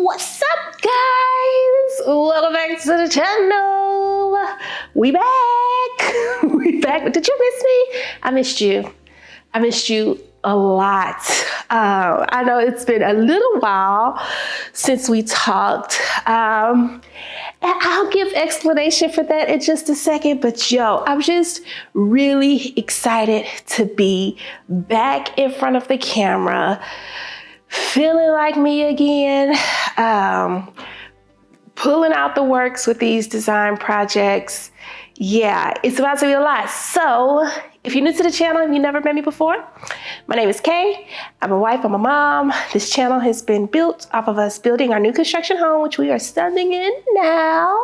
What's up, guys? Welcome back to the channel. We back. We back. Did you miss me? I missed you. I missed you a lot. I know it's been a little while since we talked. And I'll give explanation for that in just a second. But yo, I'm just really excited to be back in front of the camera, feeling like me again, pulling out the works with these design projects. Yeah, it's about to be a lot. So if you're new to the channel, if you've never met me before, my name is Kay. I'm a wife, I'm a mom. This channel has been built off of us building our new construction home, which we are standing in now.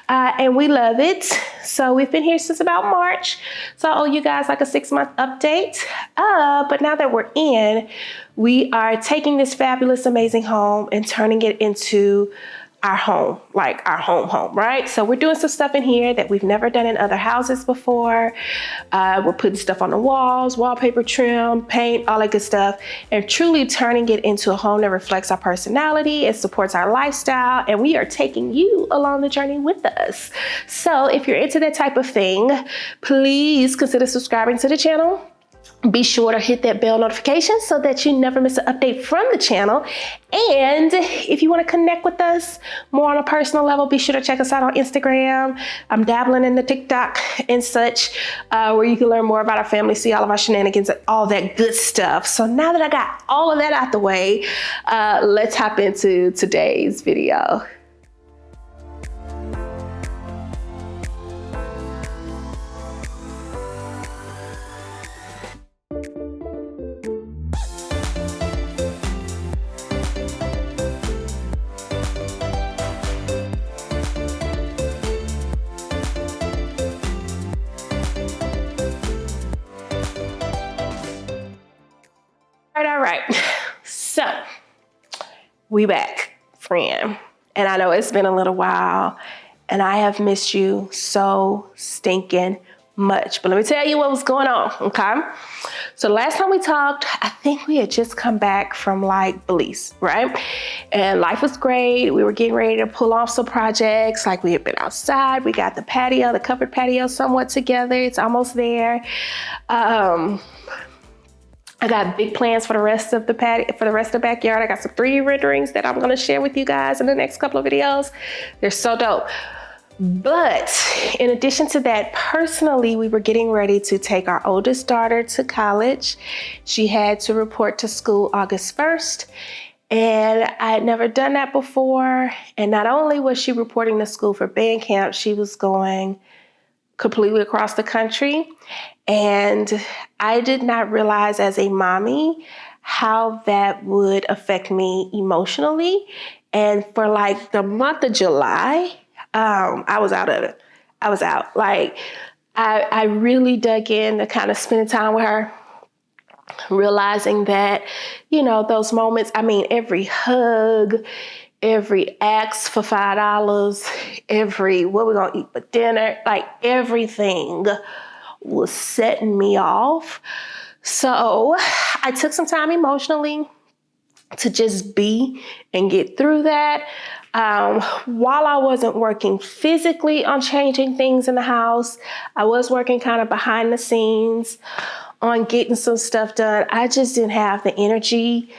And we love it. So we've been here since about March. So I owe you guys like a 6-month update. But now that we're in, we are taking this fabulous, amazing home and turning it into our home, like our home, right? So we're doing some stuff in here that we've never done in other houses before. We're putting stuff on the walls, wallpaper, trim, paint, all that good stuff, and truly turning it into a home that reflects our personality and supports our lifestyle. And we are taking you along the journey with us. So if you're into that type of thing, please consider subscribing to the channel. Be sure to hit that bell notification so that you never miss an update from the channel. And if you want to connect with us more on a personal level, be sure to check us out on Instagram. I'm dabbling in the TikTok and such, where you can learn more about our family, see all of our shenanigans, and all that good stuff. So now that I got all of that out the way, let's hop into today's video. All right. So we back, friend. And I know it's been a little while and I have missed you so stinking much. But let me tell you what was going on, okay? So last time we talked, I think we had just come back from like Belize, right? And life was great. We were getting ready to pull off some projects. Like we had been outside. We got the patio, the covered patio somewhat together. It's almost there. I got big plans for the rest of the patio, for the rest of the backyard. I got some 3D renderings that I'm gonna share with you guys in the next couple of videos. They're so dope. But in addition to that, personally, we were getting ready to take our oldest daughter to college. She had to report to school August 1st. And I had never done that before. And not only was she reporting to school for band camp, she was going completely across the country. And I did not realize as a mommy how that would affect me emotionally. And for like the month of July, I was out of it. I was out. Like I really dug in to kind of spending time with her, realizing that, you know, those moments, I mean, every hug, every ask for $5, every what we're gonna eat for dinner, like everything was setting me off. So I took some time emotionally to just be and get through that. While I wasn't working physically on changing things in the house, I was working kind of behind the scenes on getting some stuff done. I just didn't have the energy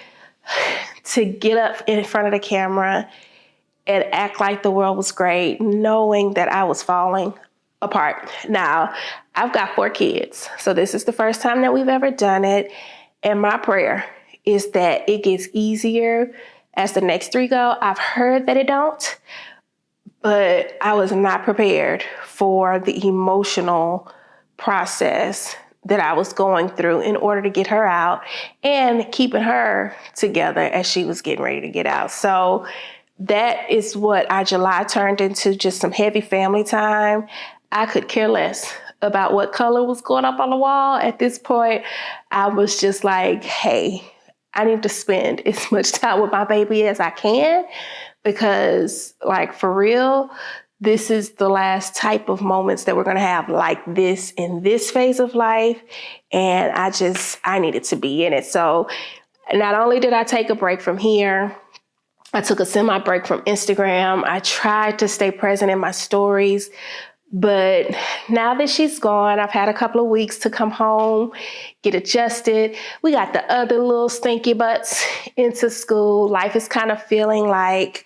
to get up in front of the camera and act like the world was great, knowing that I was falling apart. Now, I've got 4 kids, so this is the first time that we've ever done it. And my prayer is that it gets easier as the next 3 go. I've heard that it don't, but I was not prepared for the emotional process that I was going through in order to get her out and keeping her together as she was getting ready to get out. So that is what our July turned into, just some heavy family time. I could care less about what color was going up on the wall. At this point, I was just like, hey, I need to spend as much time with my baby as I can, because like for real, this is the last type of moments that we're going to have like this in this phase of life. And I needed to be in it. So not only did I take a break from here, I took a semi break from Instagram. I tried to stay present in my stories. But now that she's gone, I've had a couple of weeks to come home, get adjusted. We got the other little stinky butts into school. Life is kind of feeling like,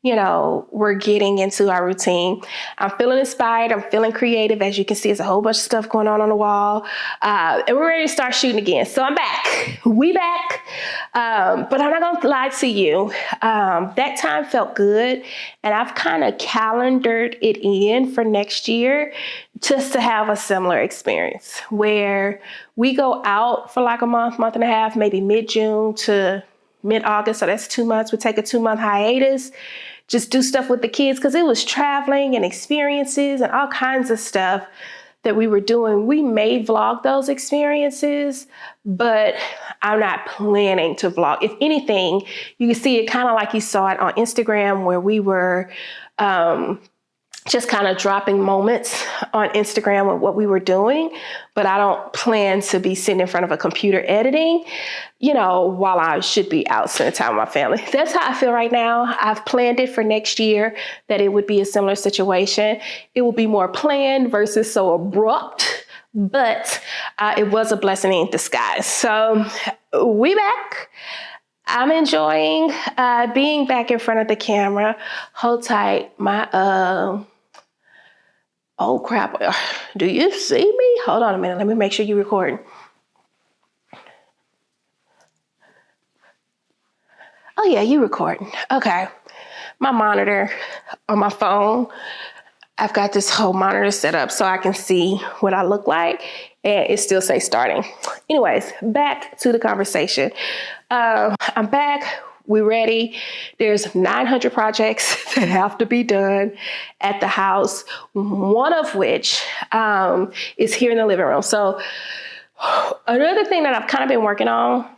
you know, we're getting into our routine. I'm feeling inspired. I'm feeling creative. As you can see, there's a whole bunch of stuff going on the wall. And we're ready to start shooting again. So I'm back. We back. But I'm not going to lie to you. That time felt good. And I've kind of calendared it in for next year just to have a similar experience where we go out for like a month and a half, maybe mid-June to mid-August. So that's 2 months. We take a 2-month hiatus. Just do stuff with the kids because it was traveling and experiences and all kinds of stuff that we were doing. We may vlog those experiences, but I'm not planning to vlog. If anything, you can see it kind of like you saw it on Instagram where we were just kind of dropping moments on Instagram of what we were doing, but I don't plan to be sitting in front of a computer editing, you know, while I should be out spending time with my family. That's how I feel right now. I've planned it for next year that it would be a similar situation. It will be more planned versus so abrupt, but it was a blessing in disguise. So we back. I'm enjoying being back in front of the camera. Hold tight. Oh crap, do you see me? Hold on a minute, let me make sure you're recording. Oh yeah, you recording. Okay, my monitor on my phone, I've got this whole monitor set up so I can see what I look like and it still says starting. Anyways, back to the conversation. I'm back. We're ready. There's 900 projects that have to be done at the house, one of which is here in the living room. So another thing that I've kind of been working on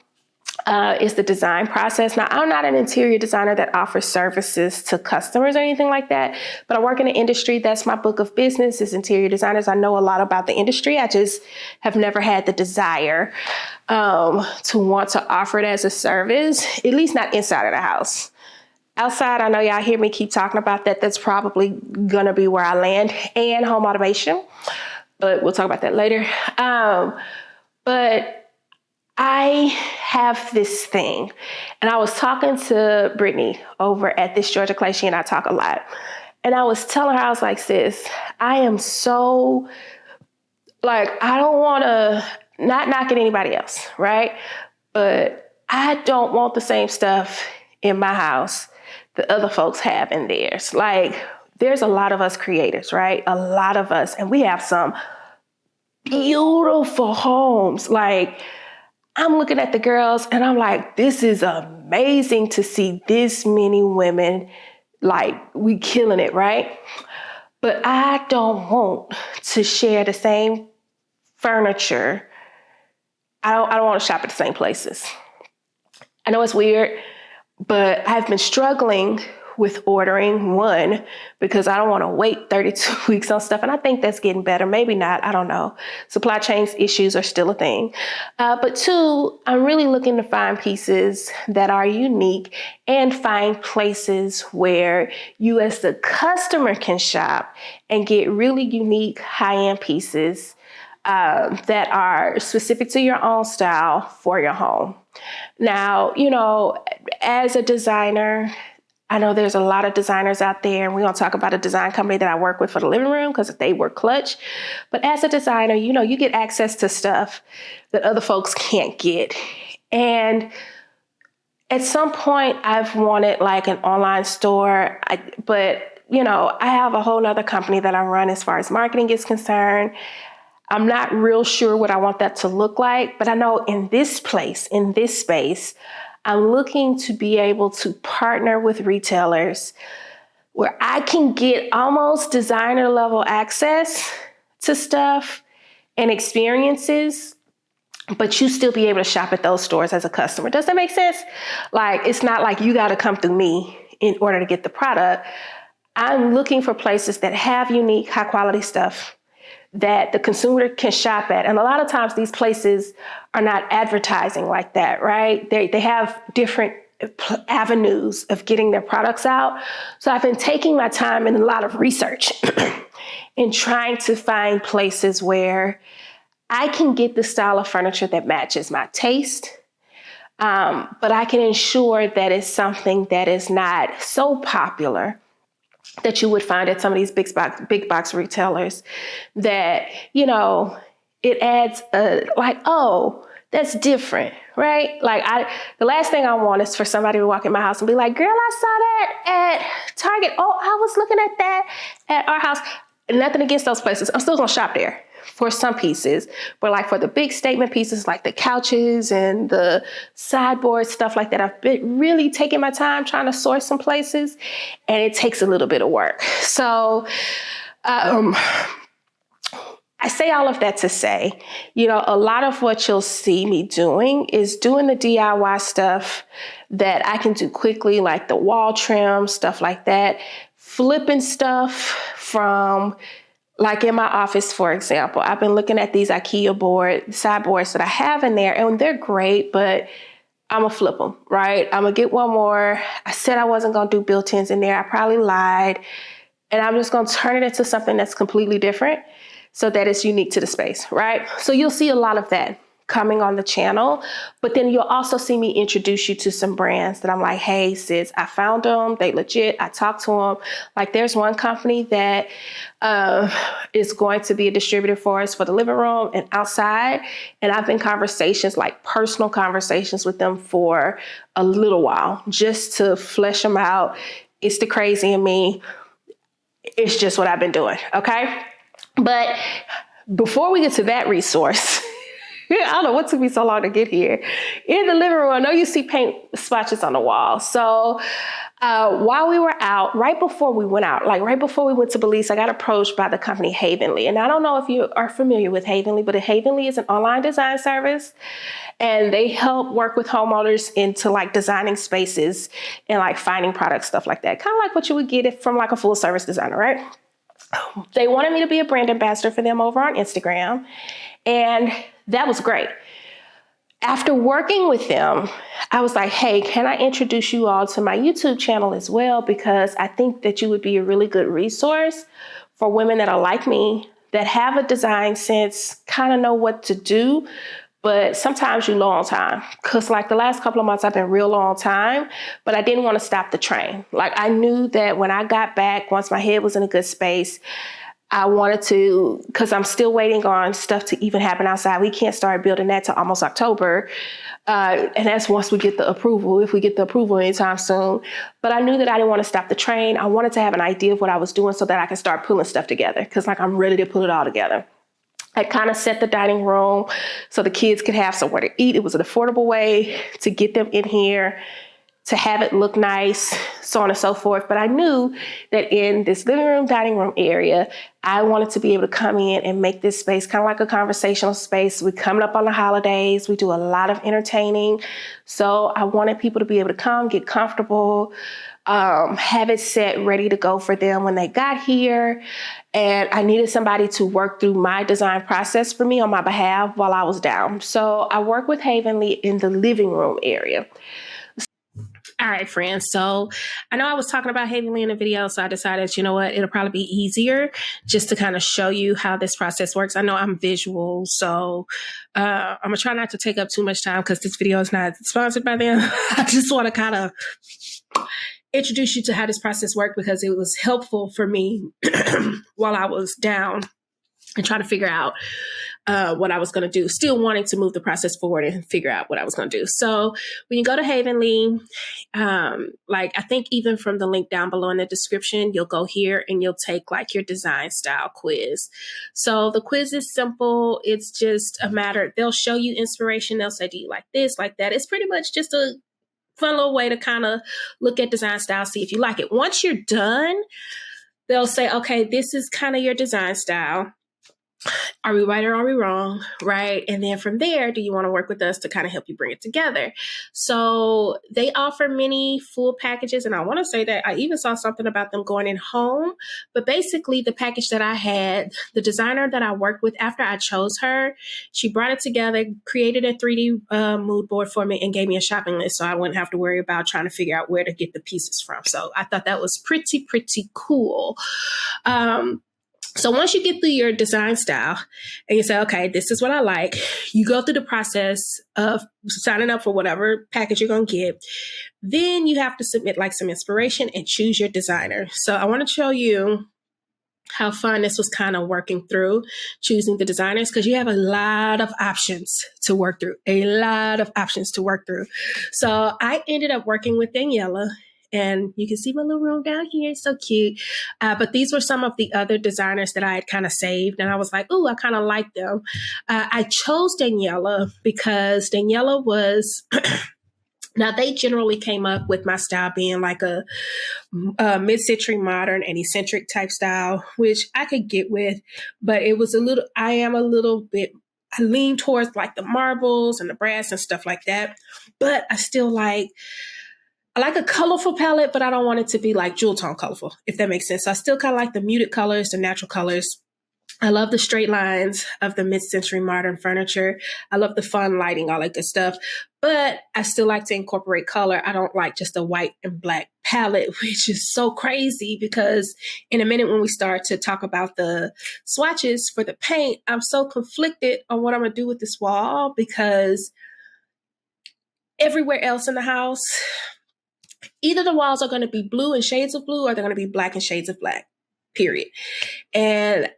is the design process. Now, I'm not an interior designer that offers services to customers or anything like that, but I work in the industry. That's my book of business is interior designers. I know a lot about the industry. I just have never had the desire to want to offer it as a service, at least not inside of the house. Outside, I know y'all hear me keep talking about that. That's probably going to be where I land, and home automation, but we'll talk about that later. But I have this thing, and I was talking to Brittany over at this Georgia Clay. She and I talk a lot. And I was telling her, I was like, sis, I am so, like, I don't want to, not knocking anybody else, right? But I don't want the same stuff in my house that other folks have in theirs. Like, there's a lot of us creators, right? A lot of us, and we have some beautiful homes. Like, I'm looking at the girls and I'm like, this is amazing to see this many women, like, we killing it, right? But I don't want to share the same furniture. I don't want to shop at the same places. I know it's weird, but I've been struggling with ordering one because I don't want to wait 32 weeks on stuff. And I think that's getting better. Maybe not. I don't know. Supply chain issues are still a thing. But two, I'm really looking to find pieces that are unique and find places where you as the customer can shop and get really unique high-end pieces that are specific to your own style for your home. Now, you know, as a designer, I know there's a lot of designers out there, and we're going to talk about a design company that I work with for the living room because they work clutch. But as a designer, you know, you get access to stuff that other folks can't get. And at some point, I've wanted like an online store, but, you know, I have a whole nother company that I run as far as marketing is concerned. I'm not real sure what I want that to look like, but I know in this place, in this space, I'm looking to be able to partner with retailers where I can get almost designer level access to stuff and experiences, but you still be able to shop at those stores as a customer. Does that make sense? Like, it's not like you got to come through me in order to get the product. I'm looking for places that have unique, high quality stuff that the consumer can shop at. And a lot of times these places are not advertising like that, right? They have different avenues of getting their products out. So I've been taking my time and a lot of research and trying to find places where I can get the style of furniture that matches my taste, but I can ensure that it's something that is not so popular that you would find at some of these big box retailers that, you know, it adds oh, that's different, right? Like the last thing I want is for somebody to walk in my house and be like, girl, I saw that at Target. Oh, I was looking at that at our house. Nothing against those places. I'm still gonna shop there for some pieces, but like for the big statement pieces, like the couches and the sideboards, stuff like that, I've been really taking my time trying to source some places, and it takes a little bit of work. So, I say all of that to say, you know, a lot of what you'll see me doing is doing the DIY stuff that I can do quickly, like the wall trim, stuff like that, flipping stuff from, like in my office, for example, I've been looking at these IKEA sideboards that I have in there, and they're great, but I'm gonna flip them, right? I'm gonna get one more. I said I wasn't gonna do built-ins in there. I probably lied. And I'm just gonna turn it into something that's completely different so that it's unique to the space, right? So you'll see a lot of that coming on the channel, but then you'll also see me introduce you to some brands that I'm like, hey sis, I found them, they legit, I talked to them. Like there's one company that is going to be a distributor for us for the living room and outside. And I've been like personal conversations with them for a little while, just to flesh them out. It's the crazy in me. It's just what I've been doing, okay? But before we get to that resource, I don't know what took me so long to get here. In the living room, I know you see paint swatches on the wall. So while we were out, right before we went to Belize, I got approached by the company Havenly. And I don't know if you are familiar with Havenly, but Havenly is an online design service. And they help work with homeowners into like designing spaces and like finding products, stuff like that. Kind of like what you would get from like a full service designer, right? They wanted me to be a brand ambassador for them over on Instagram. And that was great. After working with them, I was like, hey, can I introduce you all to my YouTube channel as well? Because I think that you would be a really good resource for women that are like me, that have a design sense, kind of know what to do, but sometimes you're low on time. Because like the last couple of months, I've been real low on time, but I didn't want to stop the train. Like I knew that when I got back, once my head was in a good space, I wanted to, because I'm still waiting on stuff to even happen outside. We can't start building that till almost October. And that's once we get the approval, if we get the approval anytime soon. But I knew that I didn't want to stop the train. I wanted to have an idea of what I was doing so that I could start pulling stuff together. Because like I'm ready to pull it all together. I kind of set the dining room so the kids could have somewhere to eat. It was an affordable way to get them in here, to have it look nice, so on and so forth. But I knew that in this living room, dining room area, I wanted to be able to come in and make this space kind of like a conversational space. We're coming up on the holidays. We do a lot of entertaining. So I wanted people to be able to come, get comfortable, have it set, ready to go for them when they got here. And I needed somebody to work through my design process for me on my behalf while I was down. So I work with Havenly in the living room area. All right, friends. So I know I was talking about Havenly in the video, so I decided, you know what, it'll probably be easier just to kind of show you how this process works. I know I'm visual, so I'm going to try not to take up too much time because this video is not sponsored by them. I just want to kind of introduce you to how this process worked because it was helpful for me while I was down and trying to figure out what I was going to do, still wanting to move the process forward and figure out what I was going to do. So when you go to Havenly, like I think even from the link down below in the description, you'll go here and you'll take like your design style quiz. So the quiz is simple. It's just a matter, they'll show you inspiration. They'll say, do you like this, like that? It's pretty much just a fun little way to kind of look at design style, see if you like it. Once you're done, they'll say, okay, this is kind of your design style. Are we right or are we wrong? Right. And then from there, do you want to work with us to kind of help you bring it together? So they offer many full packages. And I want to say that I even saw something about them going in home. But basically, the package that I had, the designer that I worked with after I chose her, she brought it together, created a 3D mood board for me, and gave me a shopping list. So I wouldn't have to worry about trying to figure out where to get the pieces from. So I thought that was pretty cool. So once you get through your design style and you say, okay, this is what I like, you go through the process of signing up for whatever package you're going to get. Then you have to submit like some inspiration and choose your designer. So I want to show you how fun this was kind of working through choosing the designers, because you have a lot of options to work through, So I ended up working with Daniela. And you can see my little room down here. It's so cute. But these were some of the other designers that I had kind of saved. And I was like, oh, I kind of like them. I chose Daniela because Daniela was, now they generally came up with my style being like a mid-century modern and eccentric type style, which I could get with. But it was I lean towards like the marbles and the brass and stuff like that. But I like a colorful palette, but I don't want it to be like jewel tone colorful, if that makes sense. So I still kind of like the muted colors, the natural colors. I love the straight lines of the mid-century modern furniture. I love the fun lighting, all that good stuff. But I still like to incorporate color. I don't like just a white and black palette, which is so crazy because in a minute when we start to talk about the swatches for the paint, I'm so conflicted on what I'm going to do with this wall because everywhere else in the house, either the walls are going to be blue and shades of blue or they're going to be black and shades of black, period. And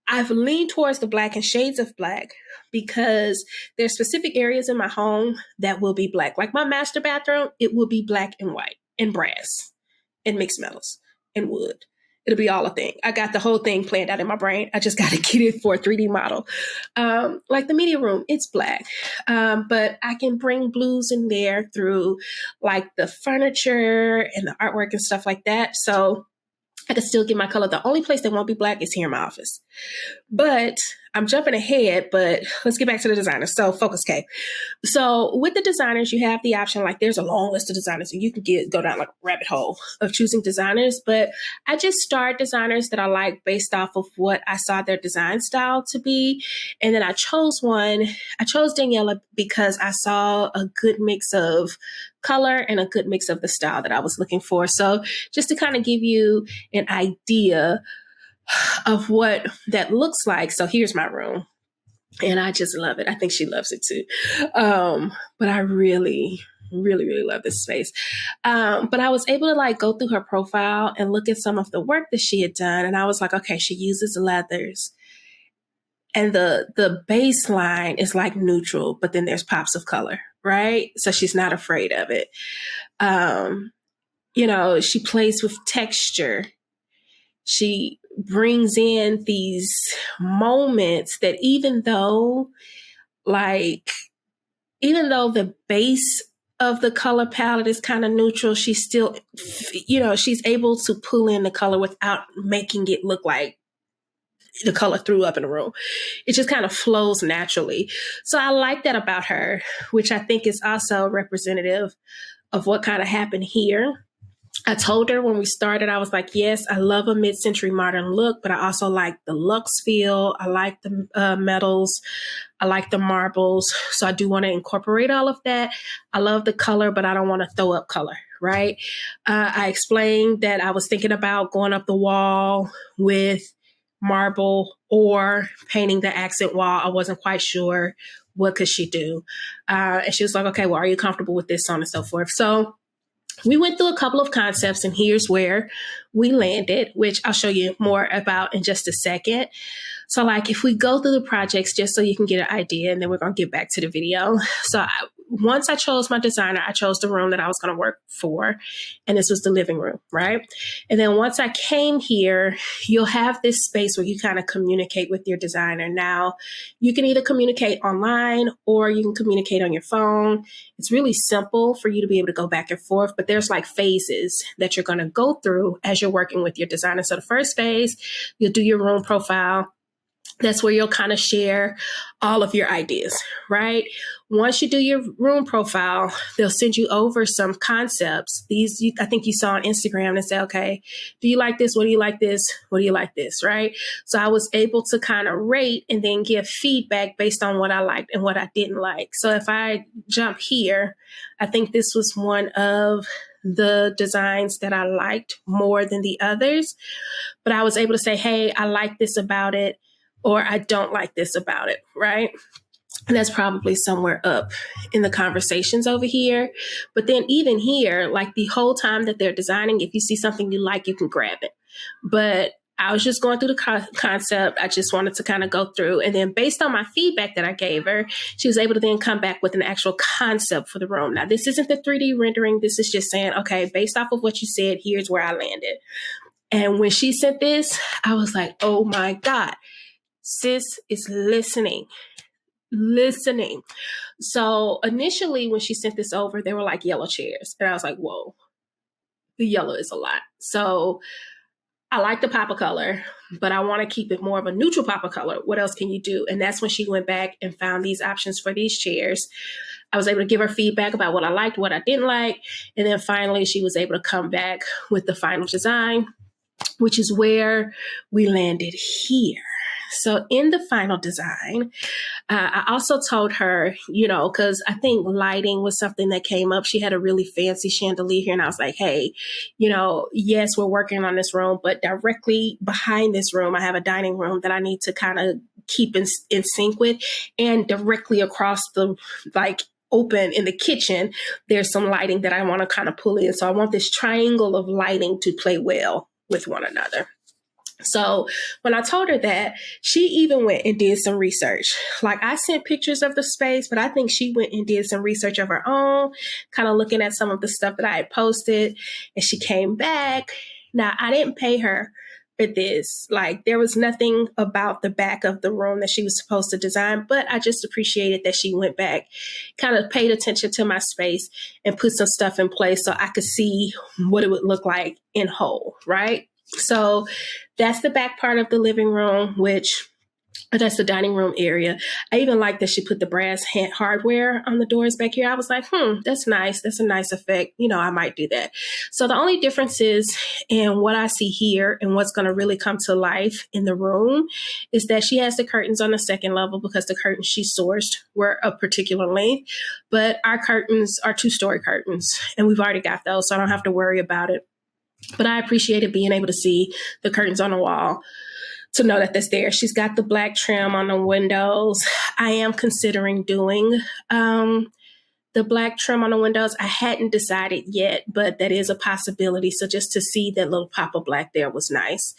I've leaned towards the black and shades of black because there's specific areas in my home that will be black. Like my master bathroom, it will be black and white and brass and mixed metals and wood. It'll be all a thing. I got the whole thing planned out in my brain. I just got to get it for a 3D model. Like the media room, it's black. But I can bring blues in there through like the furniture and the artwork and stuff like that. So I can still get my color. The only place that won't be black is here in my office. But I'm jumping ahead, but let's get back to the designers. So focus, K. So with the designers, you have the option, like there's a long list of designers and you can go down like a rabbit hole of choosing designers. But I just starred designers that I like based off of what I saw their design style to be. And then I chose one. I chose Daniela because I saw a good mix of color and a good mix of the style that I was looking for. So just to kind of give you an idea of what that looks like. So here's my room and I just love it. I think she loves it too. But I really love this space. But I was able to like go through her profile and look at some of the work that she had done. And I was like, okay, she uses leathers and the baseline is like neutral, but then there's pops of color, right? So she's not afraid of it. She plays with texture. She brings in these moments that even though the base of the color palette is kind of neutral, she's still, she's able to pull in the color without making it look like the color threw up in the room. It just kind of flows naturally. So I like that about her, which I think is also representative of what kind of happened here. I told her when we started, I was like, yes, I love a mid-century modern look, but I also like the luxe feel. I like the metals. I like the marbles. So I do want to incorporate all of that. I love the color, but I don't want to throw up color, right? I explained that I was thinking about going up the wall with marble or painting the accent wall. I wasn't quite sure what could she do. And she was like, okay, well, are you comfortable with this, so on and so forth? So we went through a couple of concepts and here's where we landed, which I'll show you more about in just a second. So like if we go through the projects just so you can get an idea, and then we're going to get back to the video. So once I chose my designer, I chose the room that I was going to work for. And this was the living room, right? And then once I came here, you'll have this space where you kind of communicate with your designer. Now, you can either communicate online or you can communicate on your phone. It's really simple for you to be able to go back and forth, but there's like phases that you're going to go through as you're working with your designer. So the first phase, you'll do your room profile. That's where you'll kind of share all of your ideas, right? Once you do your room profile, they'll send you over some concepts. I think you saw on Instagram and say, okay, do you like this? What do you like this? What do you like this? Right? So I was able to kind of rate and then give feedback based on what I liked and what I didn't like. So if I jump here, I think this was one of the designs that I liked more than the others, but I was able to say, hey, I like this about it, or I don't like this about it, right? And that's probably somewhere up in the conversations over here. But then even here, like the whole time that they're designing, if you see something you like, you can grab it. But I was just going through the concept. I just wanted to kind of go through. And then based on my feedback that I gave her, she was able to then come back with an actual concept for the room. Now, this isn't the 3D rendering. This is just saying, okay, based off of what you said, here's where I landed. And when she sent this, I was like, oh my God. Sis is listening. So initially when she sent this over, they were like yellow chairs. And I was like, whoa, the yellow is a lot. So I like the pop of color, but I want to keep it more of a neutral pop of color. What else can you do? And that's when she went back and found these options for these chairs. I was able to give her feedback about what I liked, what I didn't like. And then finally, she was able to come back with the final design, which is where we landed here. So in the final design, I also told her, because I think lighting was something that came up. She had a really fancy chandelier here. And I was like, hey, yes, we're working on this room, but directly behind this room, I have a dining room that I need to kind of keep in sync with. And directly across the, open in the kitchen, there's some lighting that I want to kind of pull in. So I want this triangle of lighting to play well with one another. So when I told her that, she even went and did some research. Like I sent pictures of the space, but I think she went and did some research of her own, kind of looking at some of the stuff that I had posted, and she came back. Now, I didn't pay her for this. Like there was nothing about the back of the room that she was supposed to design, but I just appreciated that she went back, kind of paid attention to my space and put some stuff in place so I could see what it would look like in whole, right? So that's the back part of the living room, that's the dining room area. I even like that she put the brass hardware on the doors back here. I was like, that's nice. That's a nice effect. I might do that. So the only difference is in what I see here and what's going to really come to life in the room is that she has the curtains on the second level because the curtains she sourced were a particular length, but our curtains are 2-story curtains and we've already got those, so I don't have to worry about it. But I appreciated being able to see the curtains on the wall to know that that's there. She's got the black trim on the windows. I am considering doing the black trim on the windows. I hadn't decided yet, but that is a possibility. So just to see that little pop of black there was nice.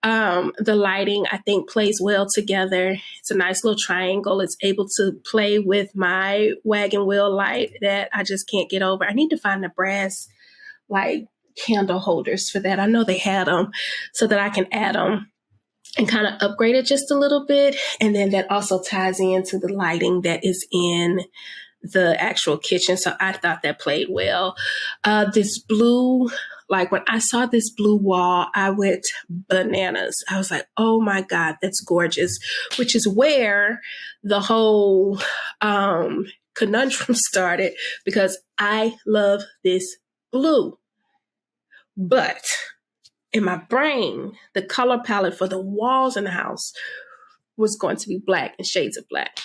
The lighting, I think, plays well together. It's a nice little triangle. It's able to play with my wagon wheel light that I just can't get over. I need to find the brass, candle holders for that. I know they had them so that I can add them and kind of upgrade it just a little bit. And then that also ties into the lighting that is in the actual kitchen. So I thought that played well. This blue, when I saw this blue wall, I went bananas. I was like, oh my God, that's gorgeous, which is where the whole conundrum started because I love this blue. But in my brain, the color palette for the walls in the house was going to be black and shades of black.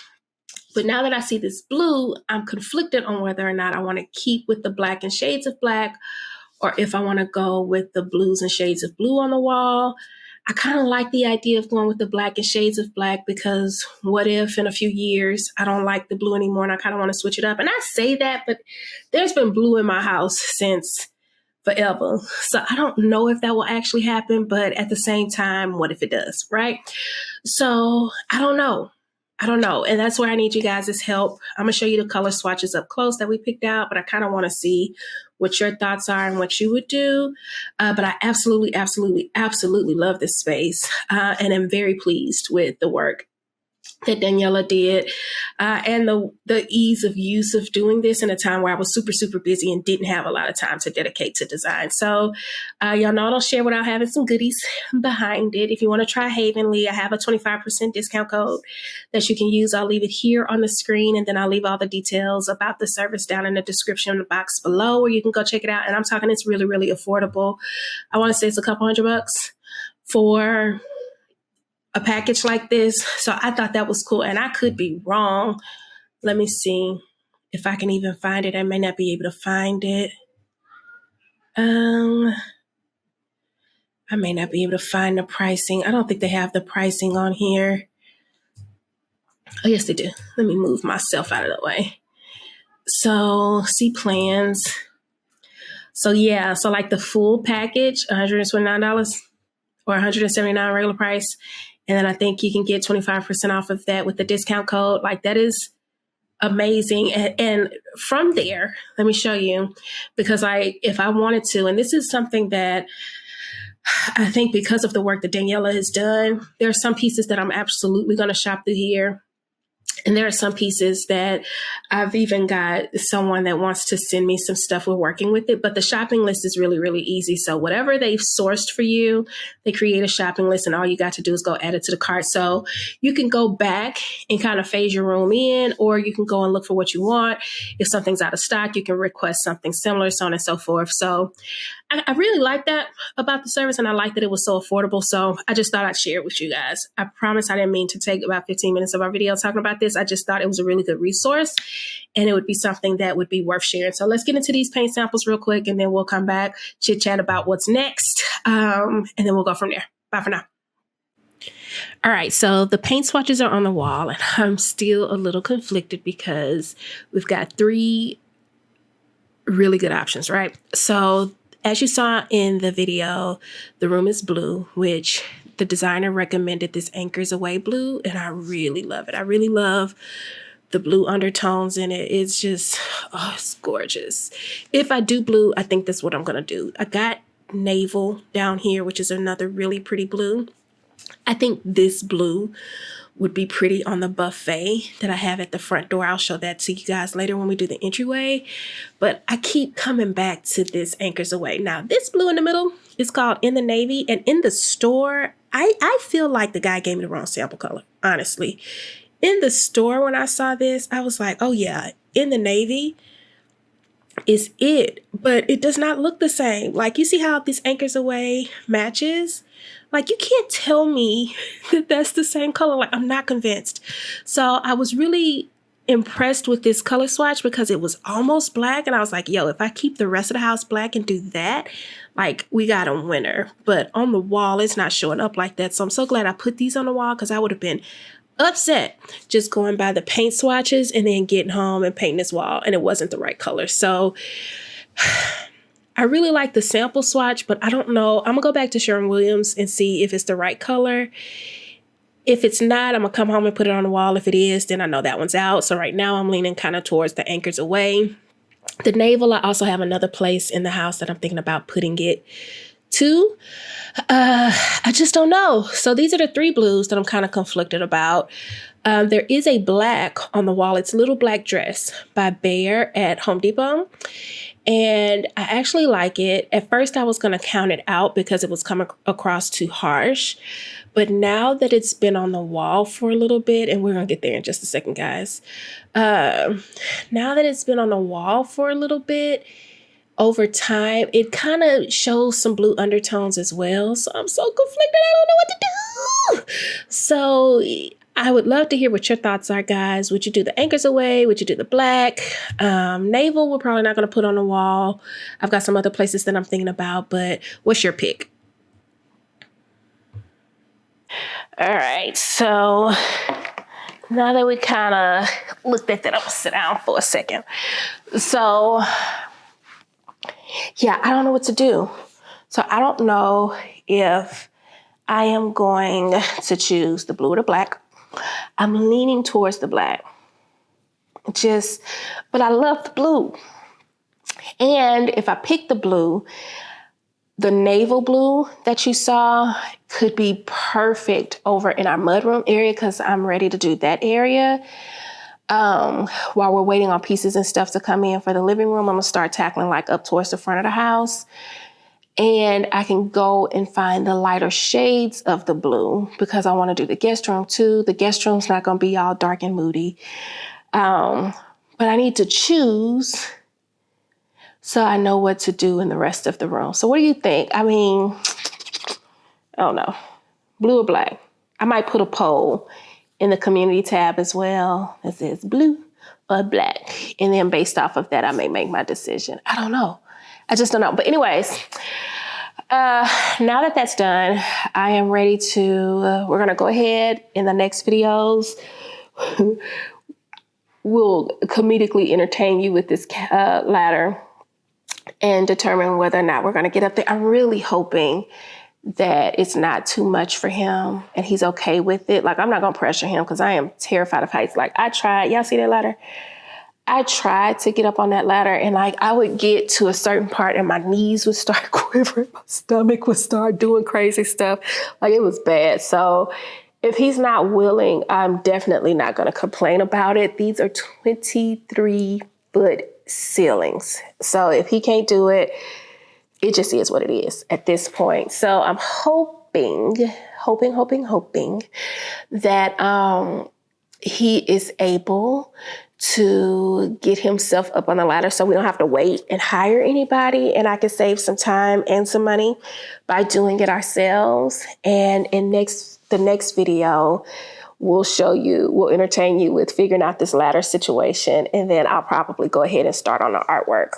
But now that I see this blue, I'm conflicted on whether or not I want to keep with the black and shades of black or if I want to go with the blues and shades of blue on the wall. I kind of like the idea of going with the black and shades of black because what if in a few years I don't like the blue anymore and I kind of want to switch it up? And I say that, but there's been blue in my house since forever. So I don't know if that will actually happen, but at the same time, what if it does, right? So I don't know. And that's where I need you guys' help. I'm going to show you the color swatches up close that we picked out, but I kind of want to see what your thoughts are and what you would do. But I absolutely love this space and am very pleased with the work that Daniela did, and the ease of use of doing this in a time where I was super, super busy and didn't have a lot of time to dedicate to design. So y'all know I don't share without having some goodies behind it. If you want to try Havenly, I have a 25% discount code that you can use. I'll leave it here on the screen, and then I'll leave all the details about the service down in the description box below where you can go check it out. And I'm talking, it's really, really affordable. I want to say it's a couple $100 for a package like this. So I thought that was cool, and I could be wrong. Let me see if I can even find it. I may not be able to find it. I may not be able to find the pricing. I don't think they have the pricing on here. Oh, yes, they do. Let me move myself out of the way. So see plans. So yeah, so like the full package, $129 or $179 regular price. And then I think you can get 25% off of that with the discount code. Like, that is amazing. And from there, let me show you, because if I wanted to, and this is something that I think because of the work that Daniela has done, there are some pieces that I'm absolutely going to shop through here. And there are some pieces that I've even got someone that wants to send me some stuff. We're working with it, but the shopping list is really, really easy. So whatever they've sourced for you, they create a shopping list, and all you got to do is go add it to the cart. So you can go back and kind of phase your room in, or you can go and look for what you want. If something's out of stock, you can request something similar, so on and so forth. So I really like that about the service, and I like that it was so affordable. So I just thought I'd share it with you guys. I promise I didn't mean to take about 15 minutes of our video talking about this. I just thought it was a really good resource, and it would be something that would be worth sharing. So let's get into these paint samples real quick, and then we'll come back, chit chat about what's next, and then we'll go from there. Bye for now. All right, so the paint swatches are on the wall, and I'm still a little conflicted because we've got 3 really good options, right? So as you saw in the video, the room is blue, which the designer recommended this Anchors Away blue, and I really love it. I really love the blue undertones in it. It's just, oh, it's gorgeous. If I do blue, I think that's what I'm going to do. I got Naval down here, which is another really pretty blue. I think this blue would be pretty on the buffet that I have at the front door. I'll show that to you guys later when we do the entryway. But I keep coming back to this Anchors Away. Now, this blue in the middle is called In the Navy. And in the store, I feel like the guy gave me the wrong sample color, honestly. In the store, when I saw this, I was like, oh yeah, In the Navy is it. But it does not look the same. Like, you see how this Anchors Away matches? Like, you can't tell me that that's the same color. Like, I'm not convinced. So I was really impressed with this color swatch because it was almost black. And I was like, yo, if I keep the rest of the house black and do that, like, we got a winner. But on the wall, it's not showing up like that. So I'm so glad I put these on the wall, because I would have been upset just going by the paint swatches and then getting home and painting this wall, and it wasn't the right color. So I really like the sample swatch, but I don't know. I'm going to go back to Sherwin-Williams and see if it's the right color. If it's not, I'm going to come home and put it on the wall. If it is, then I know that one's out. So right now I'm leaning kind of towards the Anchors Away. The Naval, I also have another place in the house that I'm thinking about putting it to. I just don't know. So these are the 3 blues that I'm kind of conflicted about. There is a black on the wall. It's Little Black Dress by Bear at Home Depot. And I actually like it. At first, I was going to count it out because it was coming across too harsh. But now that it's been on the wall for a little bit, and we're going to get there in just a second, guys. Now that it's been on the wall for a little bit, over time, it kind of shows some blue undertones as well. So I'm so conflicted. I don't know what to do. So I would love to hear what your thoughts are, guys. Would you do the Anchors Away? Would you do the black? Naval, we're probably not going to put on the wall. I've got some other places that I'm thinking about, but what's your pick? All right, so now that we kind of looked at that, I'm going to sit down for a second. So yeah, I don't know what to do. So I don't know if I am going to choose the blue or the black. I'm leaning towards the black. But I love the blue. And if I pick the blue, The naval blue that you saw could be perfect over in our mudroom area because I'm ready to do that area. While we're waiting on pieces and stuff to come in for the living room, I'm gonna start tackling like up towards the front of the house. And I can go and find the lighter shades of the blue because I want to do the guest room too. The guest room's not gonna be all dark and moody. But I need to choose so I know what to do in the rest of the room. So what do you think? I mean, I don't know, blue or black? I might put a poll in the community tab as well that says blue or black. And then based off of that, I may make my decision. I don't know. I just don't know. But anyways, now that that's done, I am ready to, we're going to go ahead in the next videos. We'll comedically entertain you with this ladder and determine whether or not we're going to get up there. I'm really hoping that it's not too much for him and he's okay with it. Like, I'm not going to pressure him because I am terrified of heights. Like, I tried, y'all see that ladder? I tried to get up on that ladder and like I would get to a certain part and my knees would start quivering. My stomach would start doing crazy stuff. Like, it was bad. So if he's not willing, I'm definitely not going to complain about it. These are 23-foot ceilings. So if he can't do it, it just is what it is at this point. So I'm hoping that he is able to get himself up on the ladder so we don't have to wait and hire anybody, and I can save some time and some money by doing it ourselves. And in the next video, we'll entertain you with figuring out this ladder situation, and then I'll probably go ahead and start on the artwork.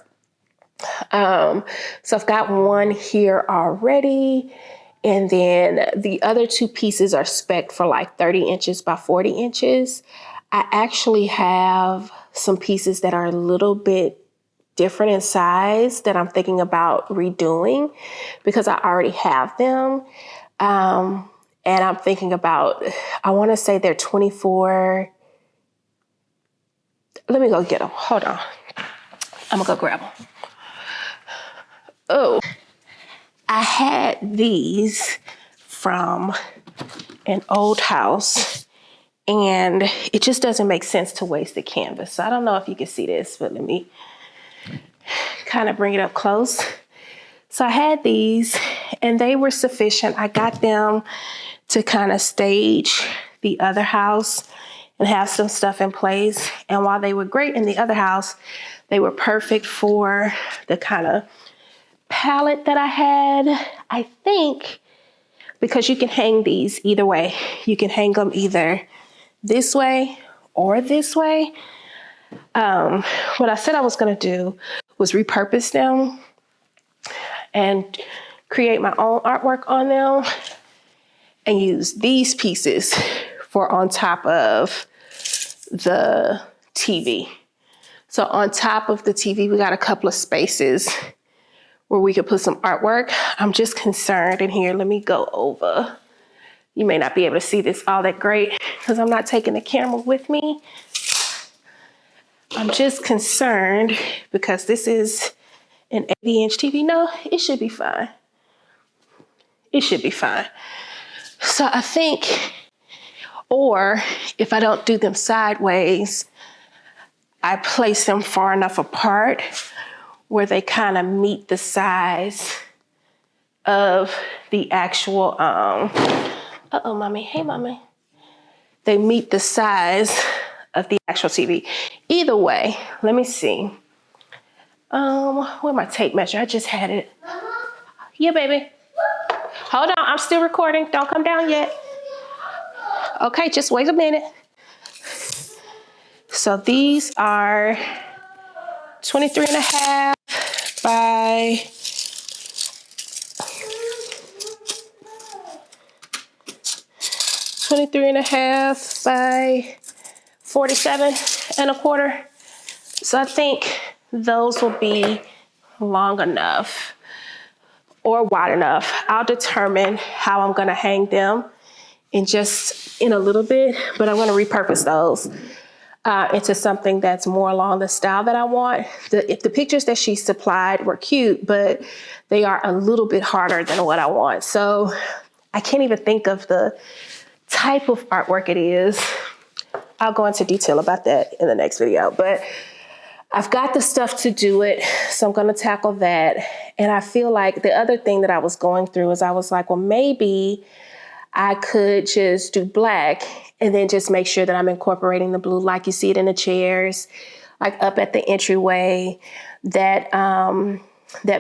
So I've got one here already, and then the other two pieces are spec'd for like 30 inches by 40 inches. I actually have some pieces that are a little bit different in size that I'm thinking about redoing because I already have them. And I'm thinking about, I want to say they're 24. Let me go get them. Hold on. I'm gonna go grab them. Oh, I had these from an old house. And it just doesn't make sense to waste the canvas. So I don't know if you can see this, but let me kind of bring it up close. So I had these and they were sufficient. I got them to kind of stage the other house and have some stuff in place. And while they were great in the other house, they were perfect for the kind of palette that I had. I think because you can hang these either way. You can hang them either this way or this way. What I said I was going to do was repurpose them and create my own artwork on them and use these pieces for on top of the TV. So on top of the TV, we got a couple of spaces where we could put some artwork. I'm just concerned in here. Let me go over. You may not be able to see this all that great because I'm not taking the camera with me. I'm just concerned because this is an 80-inch TV. No, it should be fine. It should be fine. So I think, or if I don't do them sideways, I place them far enough apart where they kind of meet the size of the actual, uh-oh, mommy. Hey, mommy. They meet the size of the actual TV. Either way, let me see. Where's my tape measure? I just had it. Yeah, baby. Hold on, I'm still recording. Don't come down yet. Okay, just wait a minute. So these are 23 and a half by 23 and a half by 47 and a quarter. So I think those will be long enough or wide enough. I'll determine how I'm gonna hang them in a little bit, but I'm gonna repurpose those. into something that's more along the style that I want. If the pictures that she supplied were cute, but they are a little bit harder than what I want. So I can't even think of the type of artwork it is. I'll go into detail about that in the next video, but I've got the stuff to do it. So I'm going to tackle that. And I feel like the other thing that I was going through is I was like, well, maybe I could just do black and then just make sure that I'm incorporating the blue, like you see it in the chairs, like up at the entryway. That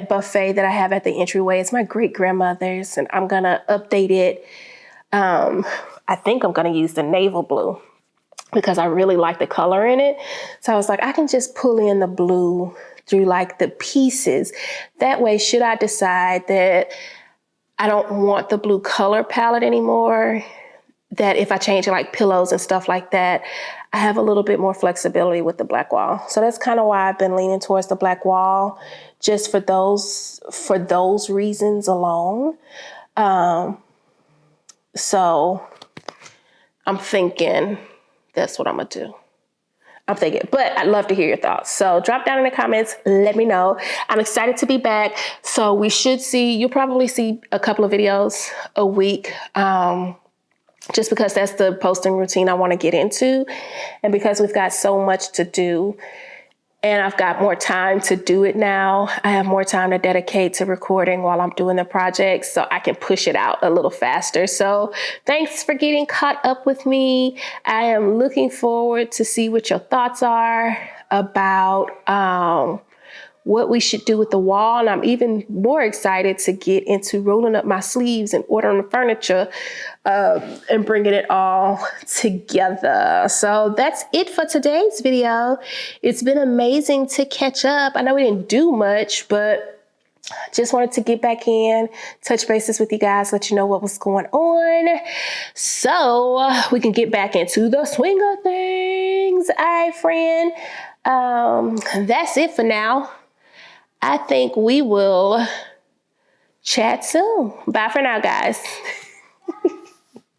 buffet that I have at the entryway is my great grandmother's, and I'm gonna update it. I think I'm gonna use the naval blue because I really like the color in it. So I was like, I can just pull in the blue through like the pieces. That way, should I decide that I don't want the blue color palette anymore, that if I change it like pillows and stuff like that, I have a little bit more flexibility with the black wall. So that's kind of why I've been leaning towards the black wall, just for those reasons alone. So I'm thinking that's what I'm gonna do. I'm thinking, but I'd love to hear your thoughts. So drop down in the comments, let me know. I'm excited to be back. So you'll probably see a couple of videos a week, just because that's the posting routine I want to get into. And because we've got so much to do and I've got more time to do it now, I have more time to dedicate to recording while I'm doing the project, so I can push it out a little faster. So thanks for getting caught up with me. I am looking forward to see what your thoughts are about what we should do with the wall. And I'm even more excited to get into rolling up my sleeves and ordering the furniture and bringing it all together. So that's it for today's video. It's been amazing to catch up. I know we didn't do much, but just wanted to get back in, touch bases with you guys, let you know what was going on, so we can get back into the swing of things. All right, friend. That's it for now. I think we will chat soon. Bye for now, guys.